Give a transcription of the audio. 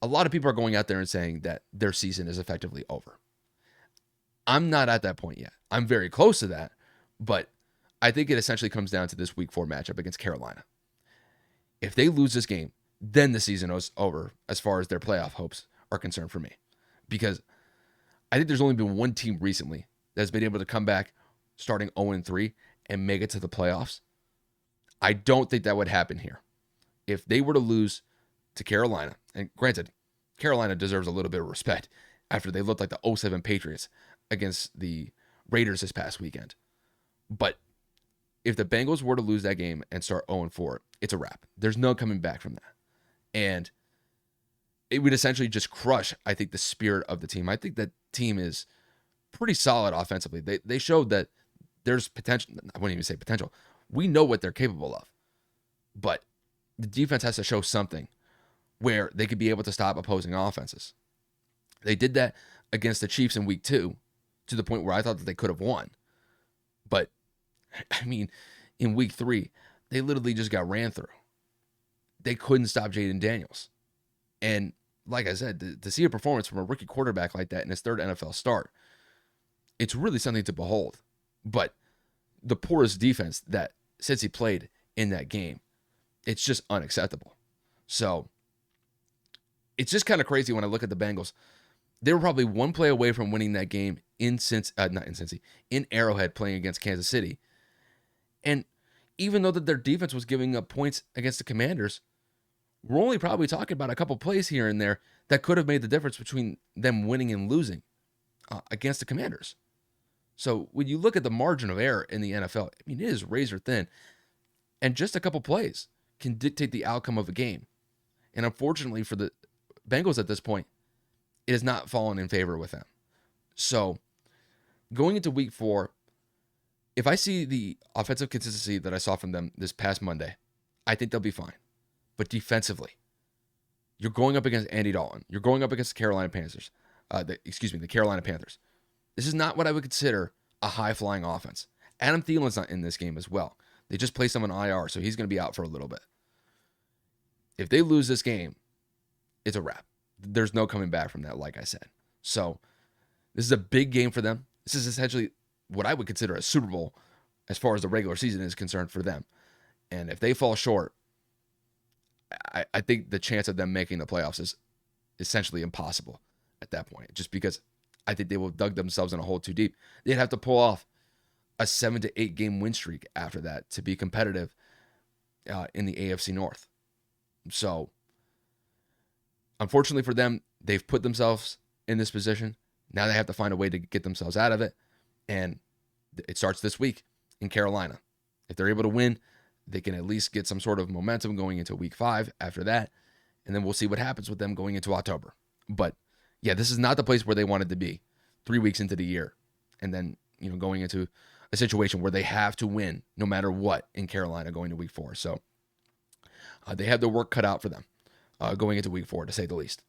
a lot of people are going out there and saying that their season is effectively over. I'm not at that point yet. I'm very close to that, but I think it essentially comes down to this week 4 matchup against Carolina. If they lose this game, then the season is over as far as their playoff hopes are concerned for me. Because I think there's only been one team recently that's been able to come back starting 0-3 and make it to the playoffs. I don't think that would happen here. If they were to lose to Carolina, and granted, Carolina deserves a little bit of respect after they looked like the 0-7 Patriots against the Raiders this past weekend. But if the Bengals were to lose that game and start 0-4, it's a wrap. There's no coming back from that. And it would essentially just crush, I think, the spirit of the team. I think that team is pretty solid offensively. They showed that there's potential. I wouldn't even say potential. We know what they're capable of. But the defense has to show something where they could be able to stop opposing offenses. They did that against the Chiefs in week 2 to the point where I thought that they could have won. But, I mean, in week 3, they literally just got ran through. They couldn't stop Jaden Daniels. And like I said, to see a performance from a rookie quarterback like that in his 3rd NFL start, it's really something to behold. But the poorest defense that Cincy played in that game, it's just unacceptable. So it's just kind of crazy when I look at the Bengals. They were probably one play away from winning that game in Arrowhead playing against Kansas City. And even though that their defense was giving up points against the Commanders, we're only probably talking about a couple plays here and there that could have made the difference between them winning and losing against the Commanders. So when you look at the margin of error in the NFL, I mean, it is razor thin. And just a couple plays can dictate the outcome of a game. And unfortunately for the Bengals at this point, it has not fallen in favor with them. So going into week 4, if I see the offensive consistency that I saw from them this past Monday, I think they'll be fine. But defensively, you're going up against Andy Dalton. You're going up against the Carolina Panthers. The Carolina Panthers. This is not what I would consider a high-flying offense. Adam Thielen's not in this game as well. They just placed him on IR, so he's going to be out for a little bit. If they lose this game, it's a wrap. There's no coming back from that, like I said. So this is a big game for them. This is essentially what I would consider a Super Bowl as far as the regular season is concerned for them. And if they fall short, I think the chance of them making the playoffs is essentially impossible at that point, just because I think they will have dug themselves in a hole too deep. They'd have to pull off a 7 to 8 game win streak after that to be competitive in the AFC North. So, unfortunately for them, they've put themselves in this position. Now they have to find a way to get themselves out of it. And it starts this week in Carolina. If they're able to win, they can at least get some sort of momentum going into week 5 after that. And then we'll see what happens with them going into October. But yeah, this is not the place where they wanted to be 3 weeks into the year. And then, going into a situation where they have to win no matter what in Carolina going to week 4. So they have their work cut out for them going into week 4, to say the least.